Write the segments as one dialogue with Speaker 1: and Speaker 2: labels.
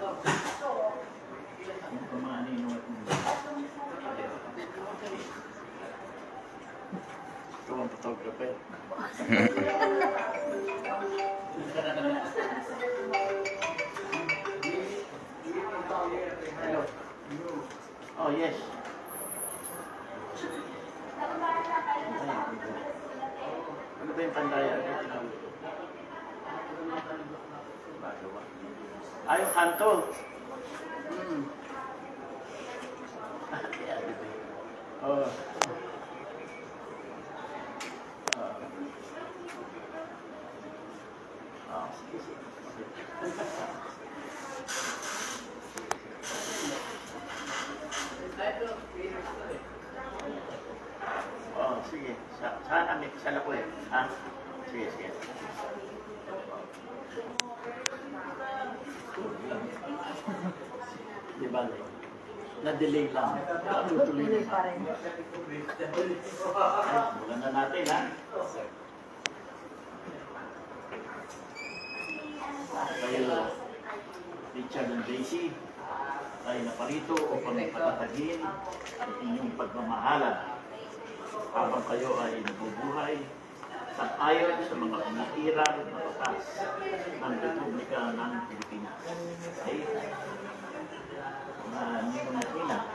Speaker 1: Yung mga ninong at ninong. Ito ang photographer. Hello. Oh, yes. Ano ba yung pandaya? Yung kanto. Oh. Oh, sige. Saan kami? Sa Lapuet? Ha? Sige, sige. Di ba, na-delay lang. Tuloy pa rin. Bulan na natin, ha? Kayo, Richard and Daisy, ay naparito upang patatagin ang inyong pagmamahalan habang kayo ay nabubuhay sang-ayon sa mga pinitirang na batas ng Republika ng Pilipinas. Ay, mga ninong at ninang,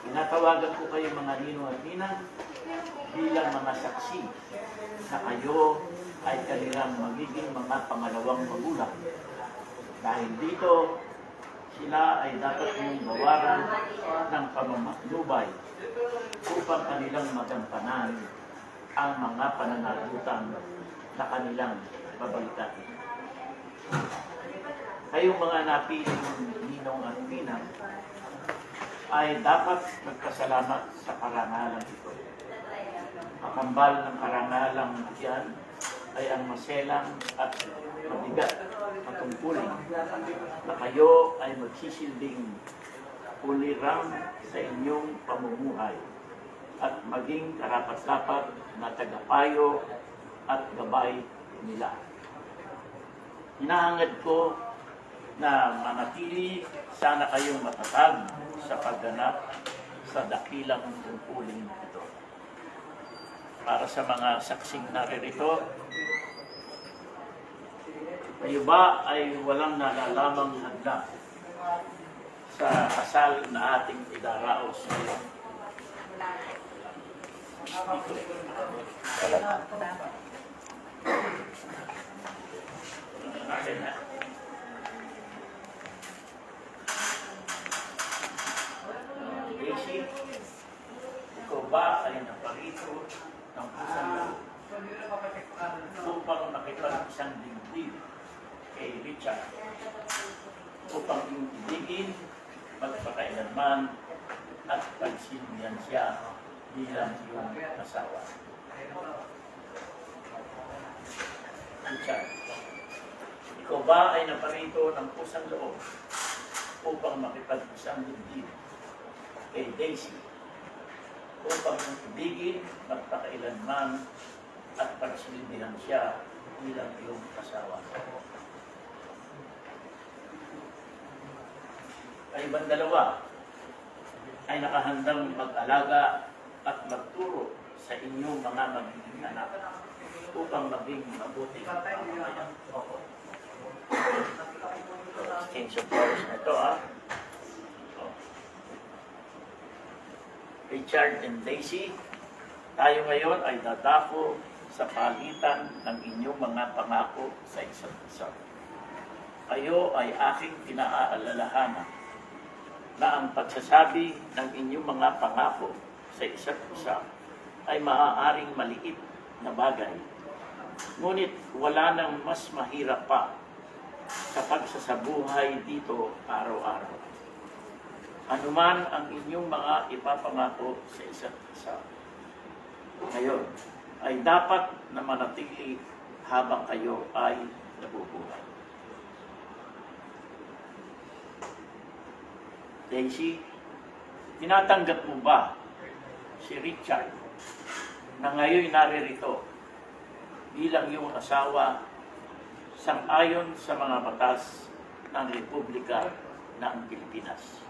Speaker 1: tinatawagan ko kayo mga ninong at ninang bilang mga saksi na kayo ay kanilang magiging mga pangalawang magulang. Dahil dito, sila ay dapat yung bawaran ng pamamaknubay upang kanilang magampanan ang mga pananagutan na kanilang babalitahin. Kayong mga napiling ninong at ninang ay dapat magpasalamat sa karangalan ito. Makambal ng karangalang yan ay ang maselang at mabigat na tungkulin na kayo ay magsisilbing ulirang sa inyong pamumuhay at maging karapat-dapat na tagapayo at gabay nila. Hinahangad ko na manatili sana kayong matatag sa pagganap sa dakilang tungkulin ito. Para sa mga saksing naririto, kayo ba ay walang nalalamang handa sa kasal na ating idaraos ngayon? Daisy, ikaw ba ay naparito ng isang upang makipag-isang dibdib kay Richard upang iyong ibigin, magpakailanman at pagsilbihan siya bilang iyong asawa. Richard, ikaw ba ay naparito ng pusang loob upang makipag-isang dibdib kay Daisy upang iyong ibigin, magpakailanman at pagsilbihan siya bilang iyong asawa. Kayo bang dalawa ay nakahandang mag-alaga at magturo sa inyong mga magiging anak upang maging mabuting pamamayan? Exchange of powers na ito, ha? Richard and Daisy, tayo ngayon ay dadako sa pagitan ng inyong mga pangako sa isa't isa. Kayo ay aking pinaalalahanan na ang pagsasabi ng inyong mga pangako sa isa't isa ay maaaring maliit na bagay. Ngunit wala nang mas mahirap pa sa pagsasabuhay dito araw-araw. Anuman ang inyong mga ipapangako sa isa't isa, ngayon ay dapat na manatili habang kayo ay nabubuhay. Daisy, tinatanggap mo ba si Richard na ngayon naririto bilang iyong asawa sang-ayon sa mga batas ng Republika ng Pilipinas.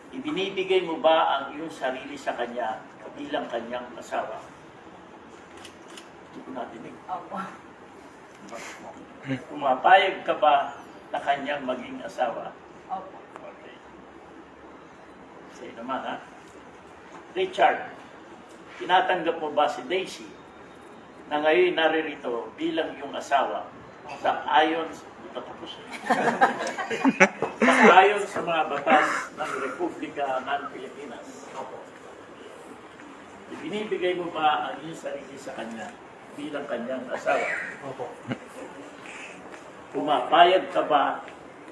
Speaker 1: Ibinibigay mo ba ang iyong sarili sa kanya bilang kanyang asawa? Hindi ko natinig.
Speaker 2: Opo.
Speaker 1: Pumapayag ka ba na kanyang maging asawa?
Speaker 2: Opo.
Speaker 1: Okay. Sa'yo naman, ha? Richard, tinatanggap mo ba si Daisy na ngayon naririto bilang iyong asawa sa ayon sa mga batas ng Republika ng Pilipinas? Ibinibigay mo ba ang iyong sarili sa kanya bilang kanyang asawa?
Speaker 3: Opo.
Speaker 1: Pumapayag ka ba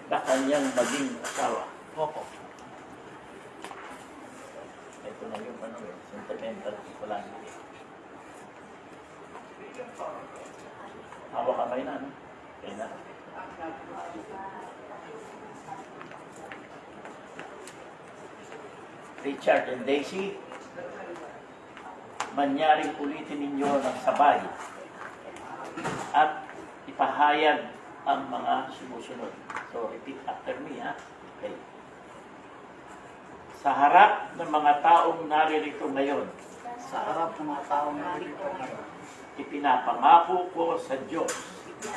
Speaker 1: na kanyang maging asawa?
Speaker 3: Opo.
Speaker 1: Ito na yung sentimental pala. Hawak kamay na, no? Okay na. Richard and Daisy, manyaring ulitin ninyo ng sabay at ipahayag ang mga sumusunod. So, repeat after me, ha? Okay. Sa harap ng mga taong naririto ngayon,
Speaker 3: Sa harap ng mga taong narito ngayon,
Speaker 1: ipinapangako ko sa Diyos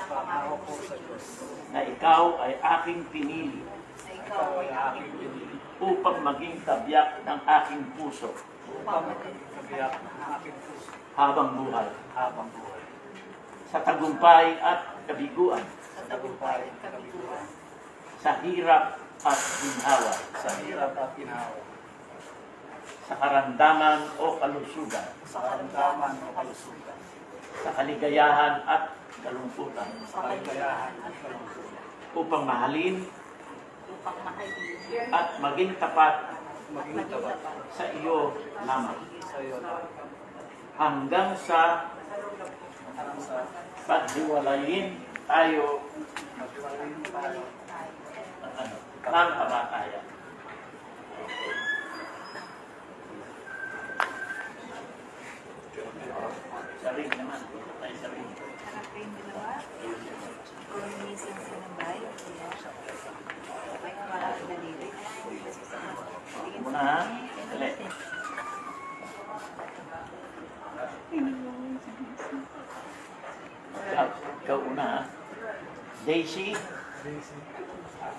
Speaker 3: pangako ko sa Diyos
Speaker 1: na ikaw ay aking pinili
Speaker 2: Na ikaw ay aking pinili
Speaker 1: upang maging tabiyak ng aking puso
Speaker 3: upang maging kabiyak ng aking puso
Speaker 1: habang buhay.
Speaker 3: habang buhay.
Speaker 1: Sa tagumpay at kabiguan,
Speaker 2: sa tagumpay at kabiguan,
Speaker 1: sa hirap at ginhawa,
Speaker 3: Sa hirap at ginawa,
Speaker 1: sa karamdaman o kalusugan,
Speaker 3: sa karamdaman o kalusugan,
Speaker 1: sa kaligayahan at kalungkutan,
Speaker 3: sa kaligayahan at kalungkutan,
Speaker 1: upang mahalin
Speaker 2: upang mahalin
Speaker 1: at maging tapat
Speaker 3: maging tapat
Speaker 1: sa iyo lamang
Speaker 3: sa iyo na
Speaker 1: hanggang sa
Speaker 3: hanggang sa
Speaker 1: paghiwalayin tayo
Speaker 3: maghiwalayin tayo
Speaker 1: ng kamatayan. Sarili naman. Tayo sarili.
Speaker 2: anak ko yung dalawa. Kung minsan sinabay, ay marami na lirik.
Speaker 1: Muna, ha? Dali. Ikaw una, ha? Daisy,
Speaker 3: Daisy,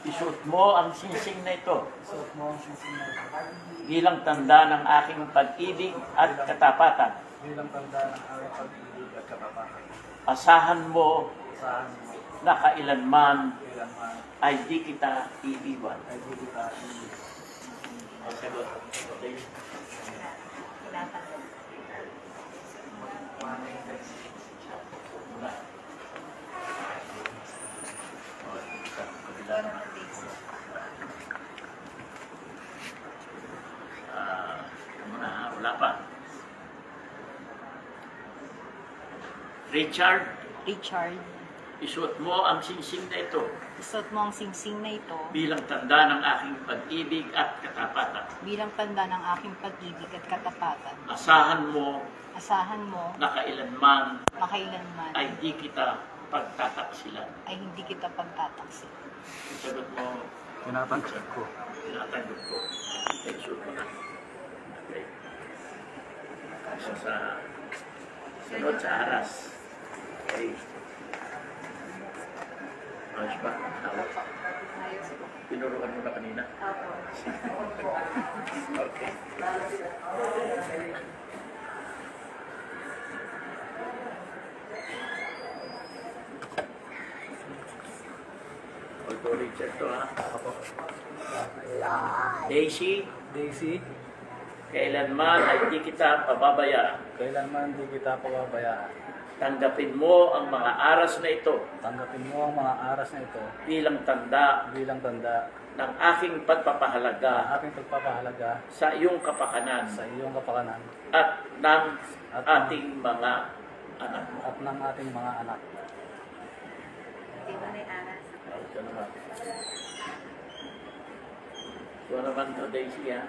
Speaker 1: isuot mo ang singsing na ito
Speaker 3: suot mo ang singsing na ito
Speaker 1: bilang tanda ng aking pag-ibig at katapatan.
Speaker 3: bilang tanda ng aking pag-ibig at katapatan.
Speaker 1: Asahan mo
Speaker 3: Saan mo
Speaker 1: na kailanman
Speaker 3: kailanman
Speaker 1: ay di kita iiwan.
Speaker 3: ay di kita iibig.
Speaker 1: Ang sagot, Daisy.
Speaker 2: Tinatanggap.
Speaker 1: Una. O, sa kabila
Speaker 2: Ikaw
Speaker 1: naman.
Speaker 2: naman, Daisy.
Speaker 1: Muna, ha? Wala pa. Richard,
Speaker 2: Richard,
Speaker 1: isuot mo ang singsing na ito
Speaker 2: isuot mo ang singsing na ito
Speaker 1: bilang tanda ng aking pag-ibig at katapatan.
Speaker 2: bilang tanda ng aking pag-ibig at katapatan.
Speaker 1: Asahan mo
Speaker 2: Asahan mo
Speaker 1: na kailanman
Speaker 2: makailanman
Speaker 1: ay di kita pagtataksilan.
Speaker 2: ay hindi kita pagtataksil.
Speaker 1: Ang sagot mo,
Speaker 3: Tinatanggap ko.
Speaker 1: tinatanggap ko. Okay, isuot mo na. Okay. So, sa sunod sa aras. Okay. Ayos ba? Hawak. Tinuruan mo na kanina. Okay. Alto Richard to, ha?
Speaker 3: Ako.
Speaker 1: Daisy,
Speaker 3: Daisy,
Speaker 1: kailanman ay di kita pababayaan.
Speaker 3: kailanman di kita pababayaan.
Speaker 1: Tanggapin mo ang mga aras na ito
Speaker 3: Tanggapin mo ang mga aras na ito
Speaker 1: bilang tanda
Speaker 3: bilang tanda
Speaker 1: ng aking pagpapahalaga
Speaker 3: ng aking pagpapahalaga
Speaker 1: sa iyong kapakanan
Speaker 3: sa iyong kapakanan
Speaker 1: at ng
Speaker 3: At
Speaker 1: ating mga anak.
Speaker 3: at ng ating mga anak.
Speaker 2: Hindi mo na aras.
Speaker 1: Ito naman. Ito naman to, Daisy, ha?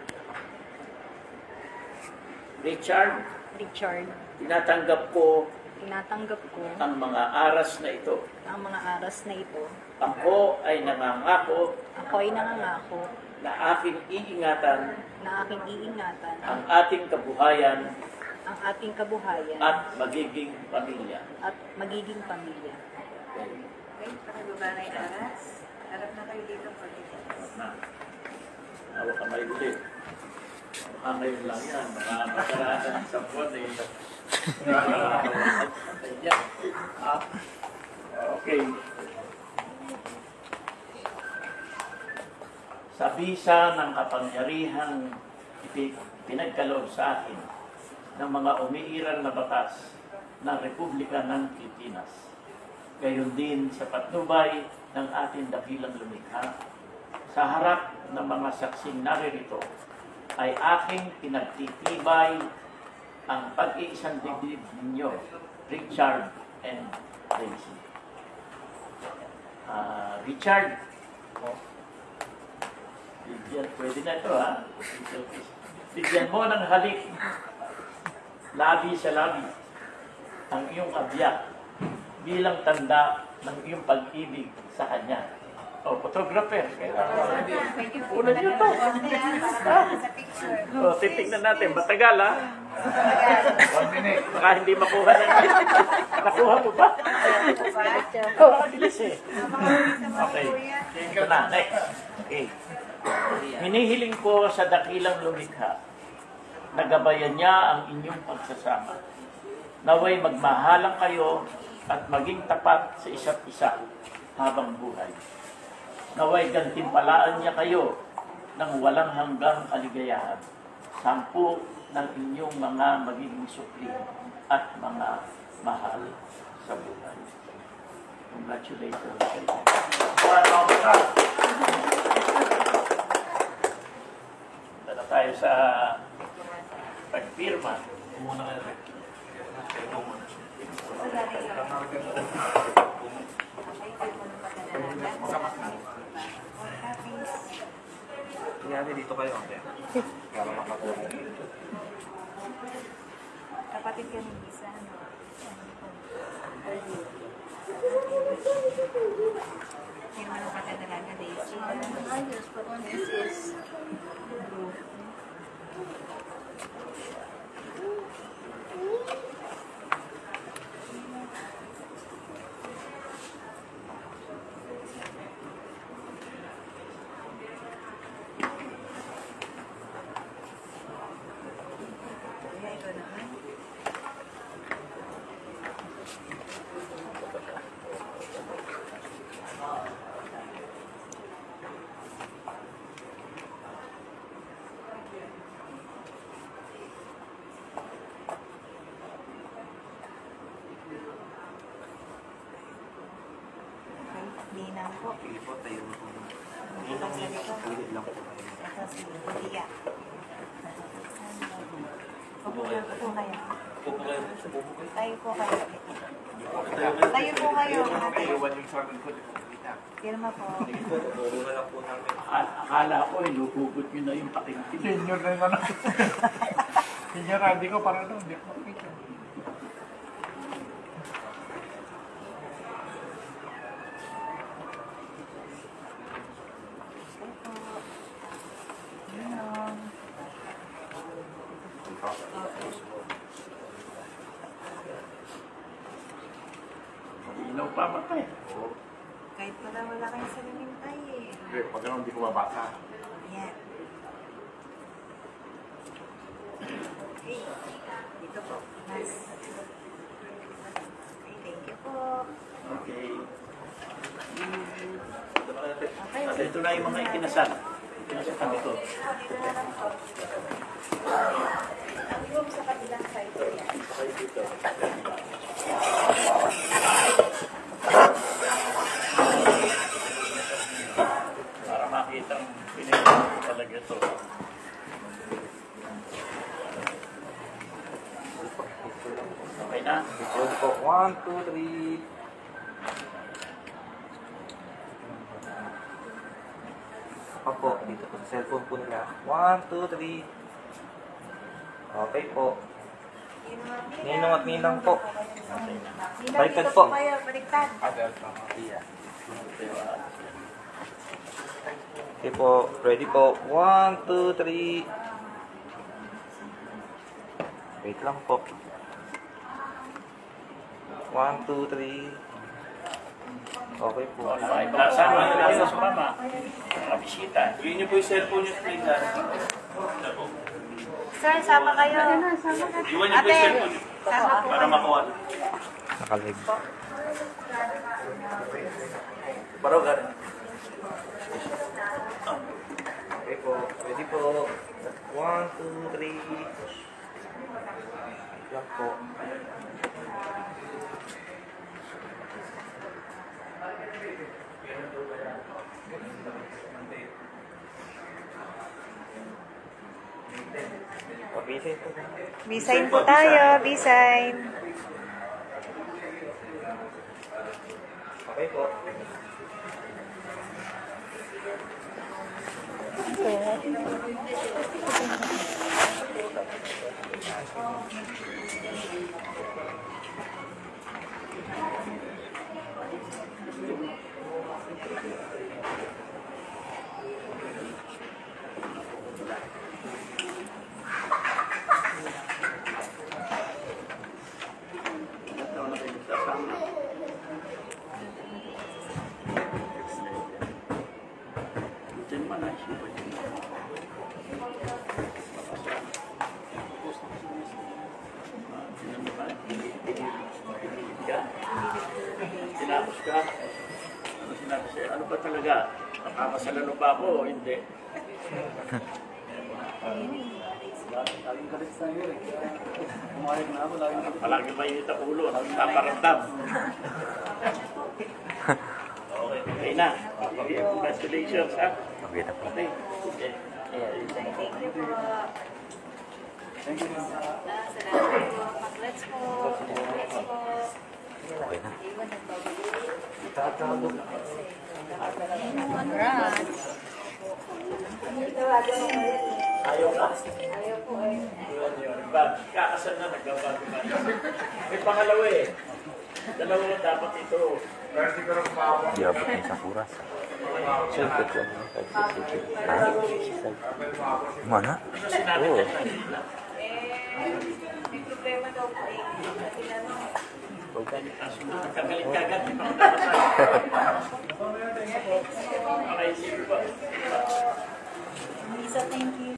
Speaker 1: Richard,
Speaker 2: Richard,
Speaker 1: tinatanggap ko
Speaker 2: tinatanggap ko
Speaker 1: ang mga aras na ito.
Speaker 2: ang mga aras na ito.
Speaker 1: Ako ay nangangako
Speaker 2: Ako ay nangangako
Speaker 1: na aking iingatan
Speaker 2: na aking iingatan
Speaker 1: ang ating kabuhayan
Speaker 2: ang ating kabuhayan
Speaker 1: at magiging pamilya.
Speaker 2: at magiging pamilya.
Speaker 4: Okay, pakibaba na yung aras. Harap na kayo dito for details.
Speaker 1: Na. Hawak kamay ulit. Ngayon lang yan. Mga makaraan sa buwan eh. Ah, okay. Sa bisa ng kapangyarihang pinagkaloob sa akin ng mga umiiral na batas ng Republika ng Pilipinas. Gayon din sa patnubay ng ating dakilang lumikha, sa harap ng mga saksing naririto, ay aking pinagtitibay ang pag-iisang dibdib ninyo, Richard and Daisy. Richard, bigyan, pwede na ito ha. Bigyan mo ng halik, labi sa labi, ang iyong abyak bilang tanda ng iyong pag-ibig sa kanya. O, photographer. Ulan nyo to.
Speaker 4: Sa picture.
Speaker 1: O, titignan natin. Matagal, ha? 1 minute. Baka hindi makuha na. Nakuha mo ba? Oo, mabilis eh. Okay. Ito na. Next. Okay. Hinihiling ko sa dakilang lumikha na gabayan niya ang inyong pagsasama. Naway magmahalang kayo at maging tapat sa isa't isa habang buhay. Naway gantimpalaan niya kayo ng walang hanggang kaligayahan. 10 ng inyong mga magiging supli at mga mahal sa buhay. Congratulations. Tara tayo sa pagpirma. Muna kayo.
Speaker 5: Kaya dito kayo ate. Para makakuha.
Speaker 4: Kapatid ka ng isa, no? Firma ng pagkadalaga, Daisy.
Speaker 2: Ayos, pero this is
Speaker 4: Kaya ikaw naman. Okay, ninang po.
Speaker 5: Sige po, tayo na po.
Speaker 4: Ito sa likod.
Speaker 5: Ulit lang po kayo.
Speaker 4: Ito si Lydia. Upo kayo.
Speaker 5: Pupo kayo. Pupo kayo.
Speaker 4: Tayo po kayo. Tayo po kayo. Ate.
Speaker 5: Iwan yung sa akin ko. Dito.
Speaker 4: Firma po.
Speaker 5: Sige po, tuturo na lang po namin.
Speaker 1: Akala ko, inuhugot nyo na yung pakingpin.
Speaker 6: Senior na yung ano. Senior, hindi ko parang ito. Hindi ko makikita.
Speaker 4: Ninong.
Speaker 1: Inaw pa matay.
Speaker 4: Kahit pala wala kayong sariling tayo eh.
Speaker 6: Hindi, pag ano, hindi ko mabasa.
Speaker 4: Ayan. Okay. Dito po. Mas. Okay, thank you po.
Speaker 1: Okay.
Speaker 4: Okay.
Speaker 1: At ito na yung mga ikinasal. Ikinasal kami ko.
Speaker 4: Dito na lang po. Ang room sa kabilang side po yan.
Speaker 1: Okay, dito. Para makita ang pinag talaga ito. Okay na?
Speaker 5: Picture po. 1, 2, 3. Opo, dito po sa cellphone po nila. 1, 2, 3. Okay po. Ninong at ninang po.
Speaker 2: Nino,
Speaker 5: Baliktad
Speaker 2: dito
Speaker 5: po.
Speaker 2: po kayo. Baliktad.
Speaker 3: Iya.
Speaker 5: Okay po. Ready po. 1, 2, 3. Wait lang po. 1, 2, 3. Okay po.
Speaker 1: Okay, kasama nila yung sumama. Mga bisita.
Speaker 7: Bigyan niyo po yung cellphone niyo, please.
Speaker 2: Sir, sama kayo.
Speaker 7: Iwan niyo po yung cellphone niyo
Speaker 2: Sama po
Speaker 7: para
Speaker 2: kayo.
Speaker 7: makuha.
Speaker 5: Nakalig.
Speaker 1: Baro ka rin.
Speaker 5: Okay po. Ready po. 1, 2, 3. Wait lang po. Pabisin po.
Speaker 2: B-sign po tayo. B-sign.
Speaker 5: Okay po.
Speaker 1: Ito naman ay super. Tinapos ka. Ano sinabi sa'yo? Ano ba talaga? Nakakasalano ba ako o hindi?
Speaker 3: Laging galit sa iyo eh. Pumayag na ako, laging galit.
Speaker 1: Palagi mainit ang ulo. Naparamdam. Okay na. Okay, congratulations ha.
Speaker 5: Okay na po.
Speaker 1: Okay. Okay.
Speaker 2: Thank you po.
Speaker 3: Thank you.
Speaker 2: Salamat po. Congrats po. Congrats po.
Speaker 5: Okay na.
Speaker 2: Iwan ang bago.
Speaker 1: Ayaw ka.
Speaker 2: Ayaw po eh.
Speaker 1: Yun, yun. Kakasal na, nagbabago na. May pangalawa eh. Dalawa lang dapat ito.
Speaker 5: Di abot na isang oras. Siyempre po. Mana?
Speaker 1: Ano sinabi
Speaker 5: Oo.
Speaker 1: niya kanina?
Speaker 2: May problema daw po eh. Kasi ano,
Speaker 1: Kagalit kagad. Di pa ako tapos. Okay, sige po.
Speaker 2: Lisa, thank you.